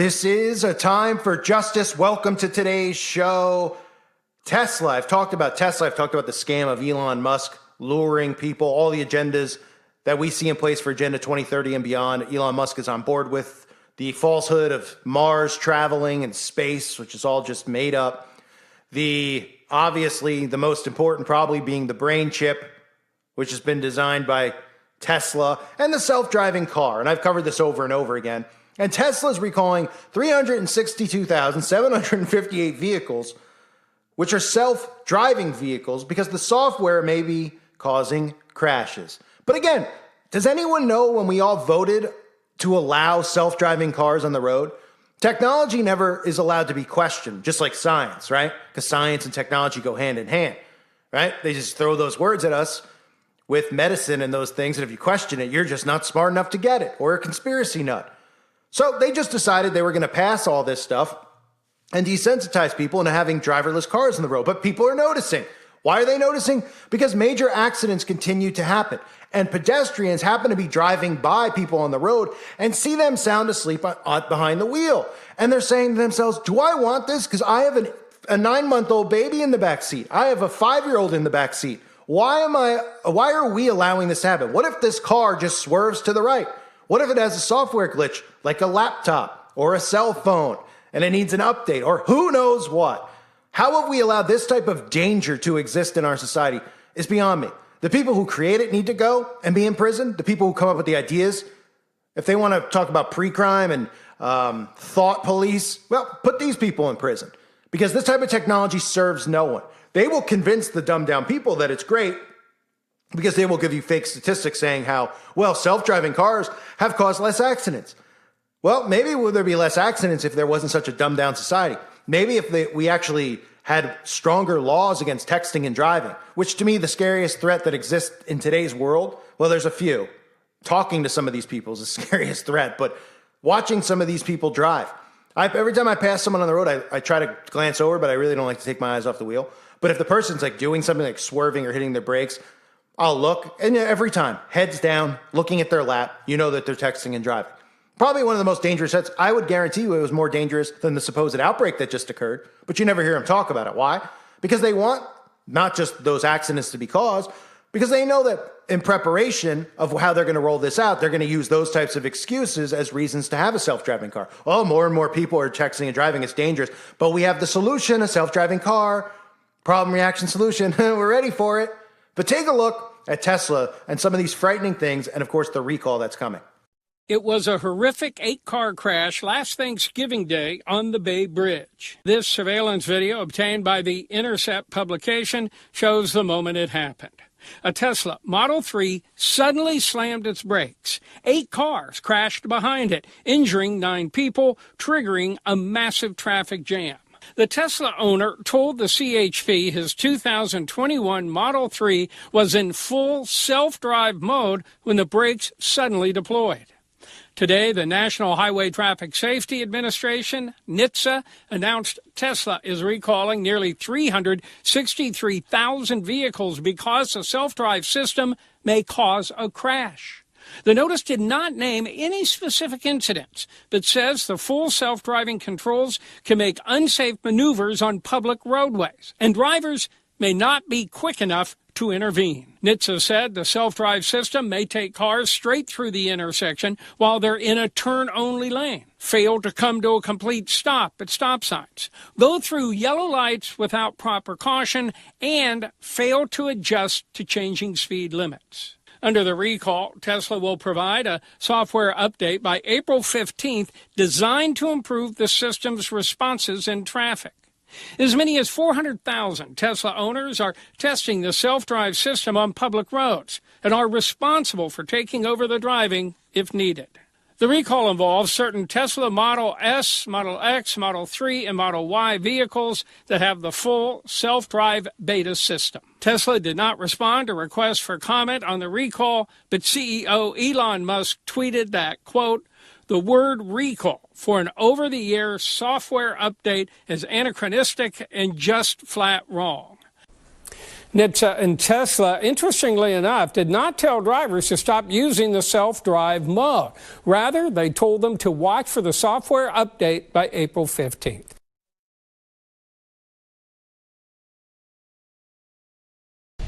This is a time for justice. Welcome to today's show. Tesla. I've talked about Tesla. I've talked about the scam of Elon Musk luring people, all the agendas that we see in place for Agenda 2030 and beyond. Elon Musk is on board with the falsehood of Mars traveling and space, which is all just made up. Obviously, the most important probably being the brain chip, which has been designed by Tesla, and the self-driving car. And I've covered this over and over again. And Tesla is recalling 362,758 vehicles, which are self-driving vehicles, because the software may be causing crashes. But again, does anyone know when we all voted to allow self-driving cars on the road? Technology never is allowed to be questioned, just like science, right? Because science and technology go hand in hand, right? They just throw those words at us with medicine and those things, and if you question it, you're just not smart enough to get it, or a conspiracy nut. So they just decided they were going to pass all this stuff and desensitize people into having driverless cars on the road. But people are noticing. Why are they noticing? Because major accidents continue to happen. And pedestrians happen to be driving by people on the road and see them sound asleep behind the wheel. And they're saying to themselves, do I want this? Because I have a 9-month-old baby in the back seat. I have a 5-year-old in the back seat. Why are we allowing this to happen? What if this car just swerves to the right? What if it has a software glitch like a laptop or a cell phone and it needs an update or who knows what? How have we allowed this type of danger to exist in our society is beyond me. The people who create it need to go and be in prison. The people who come up with the ideas, if they want to talk about pre-crime and thought police, well, put these people in prison because this type of technology serves no one. They will convince the dumbed down people that it's great because they will give you fake statistics saying how, well, self-driving cars have caused less accidents. Well, maybe would there be less accidents if there wasn't such a dumbed down society? Maybe if we actually had stronger laws against texting and driving, which to me, the scariest threat that exists in today's world, well, there's a few. Talking to some of these people is the scariest threat, but watching some of these people drive. Every time I pass someone on the road, I try to glance over, but I really don't like to take my eyes off the wheel. But if the person's like doing something like swerving or hitting their brakes, I'll look, and every time, heads down, looking at their lap, you know that they're texting and driving. Probably one of the most dangerous sets. I would guarantee you it was more dangerous than the supposed outbreak that just occurred, but you never hear them talk about it. Why? Because they want not just those accidents to be caused, because they know that in preparation of how they're going to roll this out, they're going to use those types of excuses as reasons to have a self-driving car. Oh, more and more people are texting and driving. It's dangerous. But we have the solution, a self-driving car, problem, reaction, solution. We're ready for it. But take a look at Tesla and some of these frightening things, and of course the recall that's coming. It was a horrific 8-car crash last Thanksgiving Day on the Bay Bridge. This surveillance video obtained by the Intercept publication shows the moment it happened. A Tesla Model 3 suddenly slammed its brakes. 8 cars crashed behind it, injuring 9 people, triggering a massive traffic jam. The Tesla owner told the CHP his 2021 Model 3 was in full self-drive mode when the brakes suddenly deployed. Today, the National Highway Traffic Safety Administration, NHTSA, announced Tesla is recalling nearly 363,000 vehicles because the self-drive system may cause a crash. The notice did not name any specific incidents, but says the full self-driving controls can make unsafe maneuvers on public roadways, and drivers may not be quick enough to intervene. NHTSA said the self-drive system may take cars straight through the intersection while they're in a turn-only lane, fail to come to a complete stop at stop signs, go through yellow lights without proper caution, and fail to adjust to changing speed limits. Under the recall, Tesla will provide a software update by April 15th designed to improve the system's responses in traffic. As many as 400,000 Tesla owners are testing the self-drive system on public roads and are responsible for taking over the driving if needed. The recall involves certain Tesla Model S, Model X, Model 3, and Model Y vehicles that have the full self-drive beta system. Tesla did not respond to requests for comment on the recall, but CEO Elon Musk tweeted that, quote, "The word recall for an over-the-air software update is anachronistic and just flat wrong." NHTSA and Tesla, interestingly enough, did not tell drivers to stop using the self-drive mode. Rather, they told them to watch for the software update by April 15th.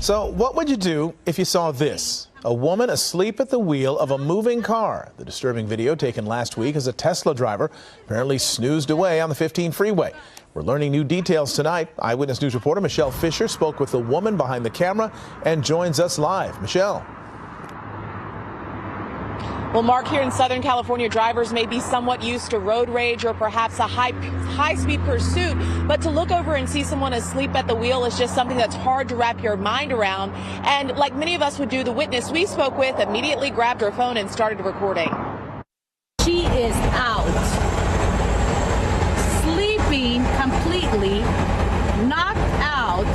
So what would you do if you saw this? A woman asleep at the wheel of a moving car. The disturbing video taken last week as a Tesla driver apparently snoozed away on the 15 freeway. We're learning new details tonight. Eyewitness News reporter Michelle Fisher spoke with the woman behind the camera and joins us live. Michelle. Well, Mark, here in Southern California, drivers may be somewhat used to road rage or perhaps a high-speed pursuit, but to look over and see someone asleep at the wheel is just something that's hard to wrap your mind around. And like many of us would do, the witness we spoke with immediately grabbed her phone and started recording. She is out, sleeping completely, knocked out,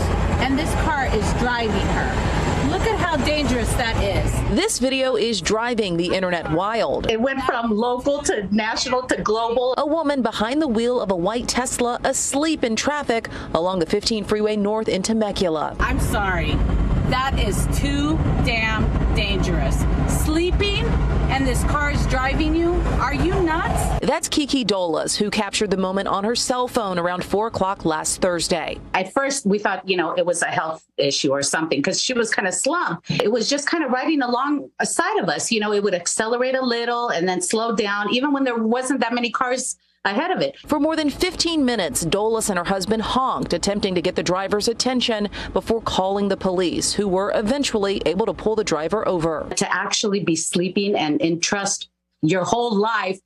and this car is driving her. Look at how dangerous that is. This video is driving the internet wild. It went from local to national to global. A woman behind the wheel of a white Tesla asleep in traffic along the 15 freeway north in Temecula. I'm sorry. That is too damn dangerous. Sleeping and this car is driving you? Are you nuts? That's Kiki Dolas, who captured the moment on her cell phone around 4 o'clock last Thursday. At first, we thought, it was a health issue or something because she was kind of slumped. It was just kind of riding along a side of us. It would accelerate a little and then slow down, even when there wasn't that many cars ahead of it. For more than 15 minutes, Dolas and her husband honked, attempting to get the driver's attention before calling the police, who were eventually able to pull the driver over. To actually be sleeping and entrust your whole life,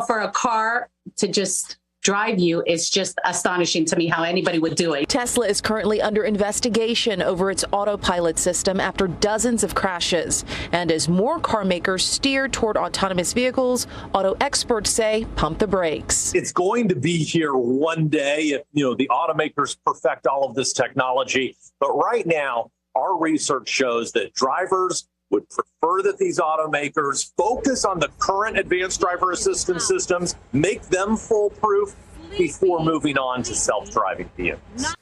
for a car to just drive you is just astonishing to me how anybody would do it. Tesla is currently under investigation over its autopilot system after dozens of crashes. And as more car makers steer toward autonomous vehicles, auto experts say pump the brakes. It's going to be here one day if, the automakers perfect all of this technology. But right now, our research shows that drivers would prefer that these automakers focus on the current advanced driver assistance systems, make them foolproof before moving on to self-driving vehicles.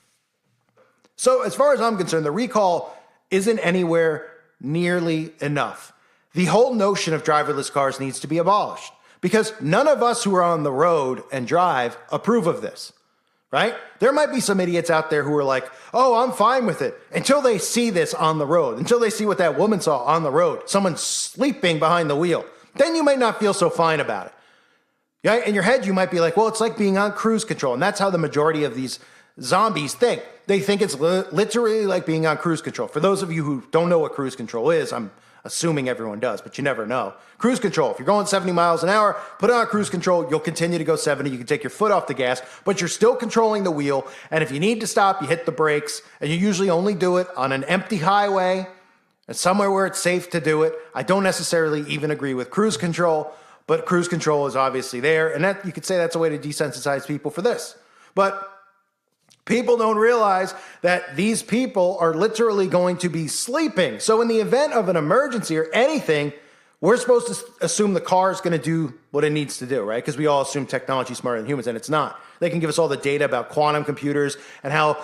So as far as I'm concerned, the recall isn't anywhere nearly enough. The whole notion of driverless cars needs to be abolished because none of us who are on the road and drive approve of this. Right? There might be some idiots out there who are like, oh, I'm fine with it, until they see this on the road, until they see what that woman saw on the road, someone sleeping behind the wheel. Then you might not feel so fine about it. Right? In your head, you might be like, well, it's like being on cruise control. And that's how the majority of these zombies think. They think it's literally like being on cruise control. For those of you who don't know what cruise control is, I'm assuming everyone does, but you never know. Cruise control, if you're going 70 miles an hour, put it on cruise control, you'll continue to go 70. You can take your foot off the gas, but you're still controlling the wheel. And if you need to stop, you hit the brakes, and you usually only do it on an empty highway and somewhere where it's safe to do it. I don't necessarily even agree with cruise control, but cruise control is obviously there. And that you could say that's a way to desensitize people for this. But people don't realize that these people are literally going to be sleeping. So in the event of an emergency or anything, we're supposed to assume the car is going to do what it needs to do, right? Because we all assume technology is smarter than humans, and it's not. They can give us all the data about quantum computers and how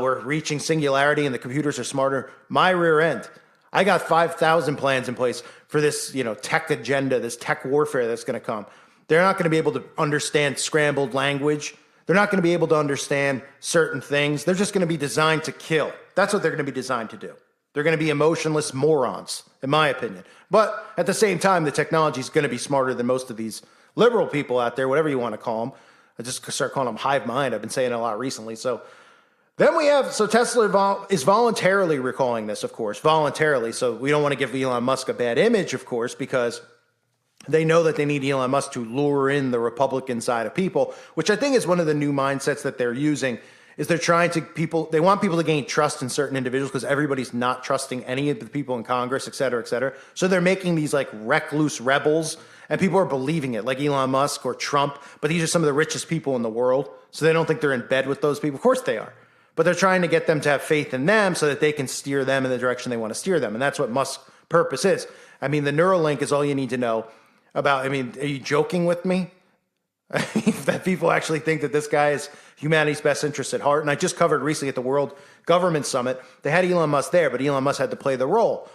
we're reaching singularity and the computers are smarter. My rear end. I got 5,000 plans in place for this, tech agenda, this tech warfare that's going to come. They're not going to be able to understand scrambled language. They're not going to be able to understand certain things. They're just going to be designed to kill. That's what they're going to be designed to do. They're going to be emotionless morons, in my opinion. But at the same time, the technology is going to be smarter than most of these liberal people out there, whatever you want to call them. I just start calling them hive mind. I've been saying it a lot recently. So then Tesla is voluntarily recalling this, of course, voluntarily. So we don't want to give Elon Musk a bad image, of course, because they know that they need Elon Musk to lure in the Republican side of people, which I think is one of the new mindsets that they're using, is they want people to gain trust in certain individuals because everybody's not trusting any of the people in Congress, et cetera, et cetera. So they're making these like recluse rebels and people are believing it, like Elon Musk or Trump, but these are some of the richest people in the world. So they don't think they're in bed with those people. Of course they are. But they're trying to get them to have faith in them so that they can steer them in the direction they want to steer them. And that's what Musk's purpose is. I mean, the Neuralink is all you need to know about. I mean, are you joking with me? that people actually think that this guy is humanity's best interest at heart. And I just covered recently at the World Government Summit, they had Elon Musk there, but Elon Musk had to play the role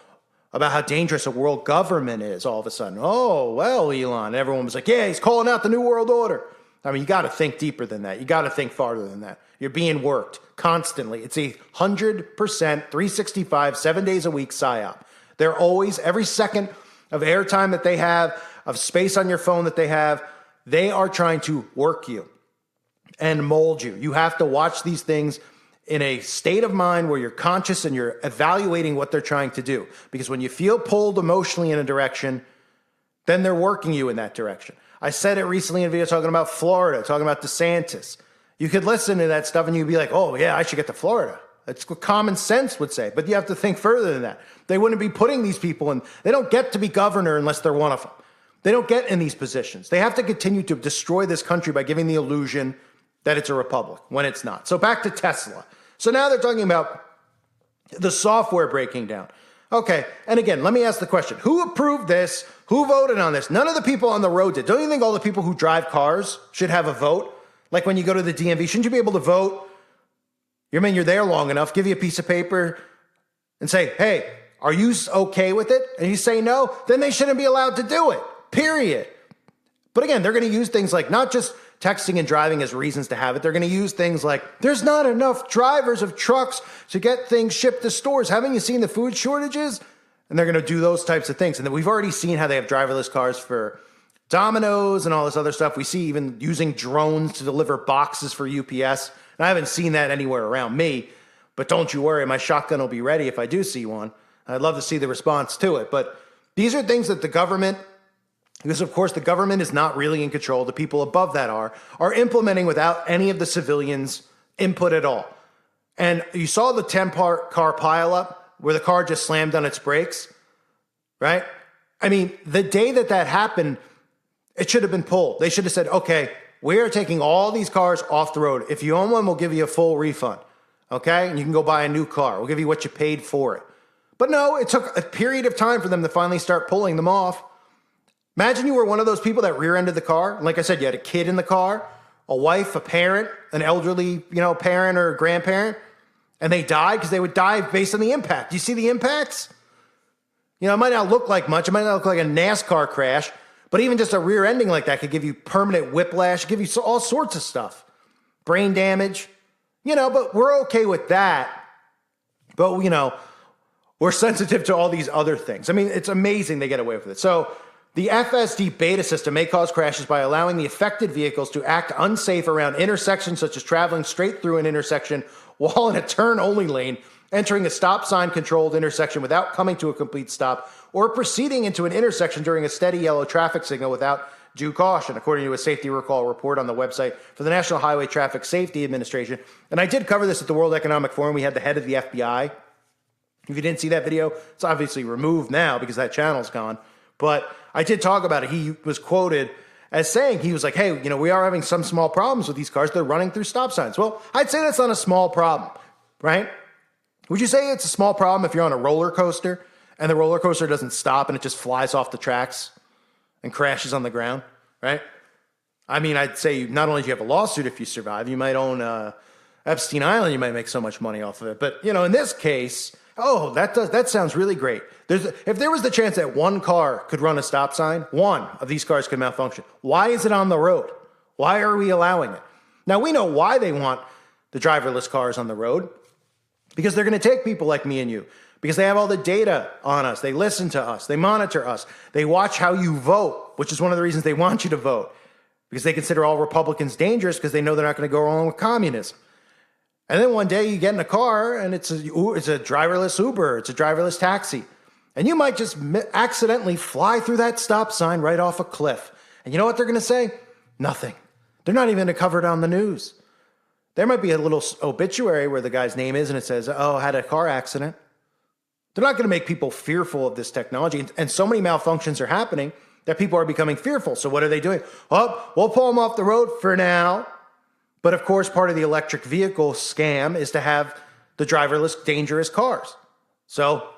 about how dangerous a world government is all of a sudden. Oh, well, Elon. And everyone was like, yeah, he's calling out the New World Order. I mean, you got to think deeper than that. You got to think farther than that. You're being worked constantly. It's a 100%, 365, 7 days a week psyop. They're always, every second of airtime that they have, of space on your phone that they have, they are trying to work you and mold you. You have to watch these things in a state of mind where you're conscious and you're evaluating what they're trying to do. Because when you feel pulled emotionally in a direction, then they're working you in that direction. I said it recently in a video talking about Florida, talking about DeSantis. You could listen to that stuff and you'd be like, oh, yeah, I should get to Florida. That's what common sense would say. But you have to think further than that. They wouldn't be putting these people in. They don't get to be governor unless they're one of them. They don't get in these positions. They have to continue to destroy this country by giving the illusion that it's a republic when it's not. So back to Tesla. So now they're talking about the software breaking down. Okay, and again, let me ask the question. Who approved this? Who voted on this? None of the people on the road did. Don't you think all the people who drive cars should have a vote? Like when you go to the DMV, shouldn't you be able to vote? You're there long enough, give you a piece of paper and say, hey, are you okay with it? And you say no, then they shouldn't be allowed to do it, period. But again, they're going to use things like not just texting and driving as reasons to have it. They're going to use things like, there's not enough drivers of trucks to get things shipped to stores. Haven't you seen the food shortages? And they're going to do those types of things. And then we've already seen how they have driverless cars for Domino's and all this other stuff. We see even using drones to deliver boxes for UPS. And I haven't seen that anywhere around me. But don't you worry, my shotgun will be ready if I do see one. I'd love to see the response to it. But these are things that the government, because of course the government is not really in control, the people above that are implementing without any of the civilians' input at all. And you saw the 10-car pileup where the car just slammed on its brakes, right? I mean, the day that happened, it should have been pulled. They should have said, okay, we are taking all these cars off the road. If you own one, we'll give you a full refund, okay? And you can go buy a new car. We'll give you what you paid for it. But no, it took a period of time for them to finally start pulling them off. Imagine you were one of those people that rear-ended the car. Like I said, you had a kid in the car, a wife, a parent, an elderly, parent or grandparent, and they died because they would die based on the impact. Do you see the impacts? It might not look like much. It might not look like a NASCAR crash, but even just a rear ending like that could give you permanent whiplash, give you all sorts of stuff. Brain damage, but we're okay with that. But, we're sensitive to all these other things. I mean, it's amazing they get away with it. So the FSD beta system may cause crashes by allowing the affected vehicles to act unsafe around intersections, such as traveling straight through an intersection while in a turn-only lane, entering a stop sign-controlled intersection without coming to a complete stop, or proceeding into an intersection during a steady yellow traffic signal without due caution, according to a safety recall report on the website for the National Highway Traffic Safety Administration. And I did cover this at the World Economic Forum. We had the head of the FBI. If you didn't see that video, it's obviously removed now because that channel's gone. But I did talk about it. He was quoted as saying, he was like, hey, we are having some small problems with these cars. They're running through stop signs. Well, I'd say that's not a small problem, right? Would you say it's a small problem if you're on a roller coaster and the roller coaster doesn't stop and it just flies off the tracks and crashes on the ground, right? I mean, I'd say not only do you have a lawsuit if you survive, you might own Epstein Island, you might make so much money off of it. But, in this case, that sounds really great. If there was the chance that one car could run a stop sign, one of these cars could malfunction. Why is it on the road? Why are we allowing it? Now, we know why they want the driverless cars on the road, because they're going to take people like me and you, because they have all the data on us. They listen to us. They monitor us. They watch how you vote, which is one of the reasons they want you to vote, because they consider all Republicans dangerous because they know they're not going to go along with communism. And then one day you get in a car and it's a driverless Uber, it's a driverless taxi. And you might just accidentally fly through that stop sign right off a cliff. And you know what they're going to say? Nothing. They're not even going to cover it on the news. There might be a little obituary where the guy's name is and it says, had a car accident. They're not going to make people fearful of this technology. And so many malfunctions are happening that people are becoming fearful. So what are they doing? We'll pull them off the road for now. But of course, part of the electric vehicle scam is to have the driverless, dangerous cars. So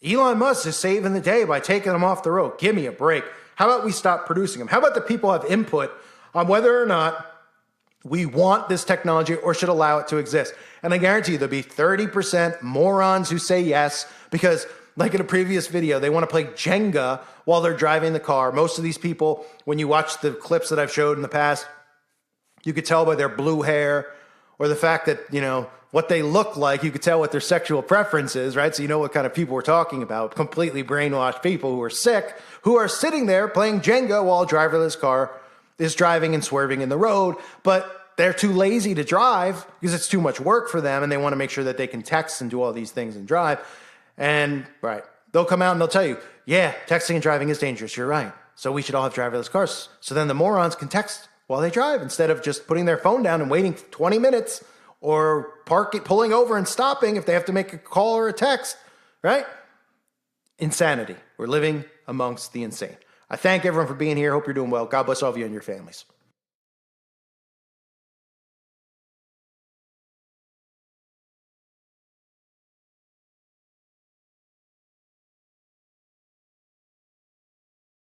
Elon Musk is saving the day by taking them off the road. Give me a break. How about we stop producing them? How about the people have input on whether or not we want this technology or should allow it to exist. And I guarantee you there'll be 30% morons who say yes because, like in a previous video, they want to play Jenga while they're driving the car. Most of these people, when you watch the clips that I've showed in the past, you could tell by their blue hair or the fact that, you know, what they look like. You could tell what their sexual preference is, right? So you know what kind of people we're talking about. Completely brainwashed people who are sick, who are sitting there playing Jenga while a driverless car is driving and swerving in the road, but they're too lazy to drive because it's too much work for them, and they want to make sure that they can text and do all these things and drive. And, right, they'll come out and they'll tell you, yeah, texting and driving is dangerous. You're right. So we should all have driverless cars. So then the morons can text while they drive instead of just putting their phone down and waiting 20 minutes or pulling over and stopping if they have to make a call or a text, right? Insanity. We're living amongst the insane. I thank everyone for being here. Hope you're doing well. God bless all of you and your families.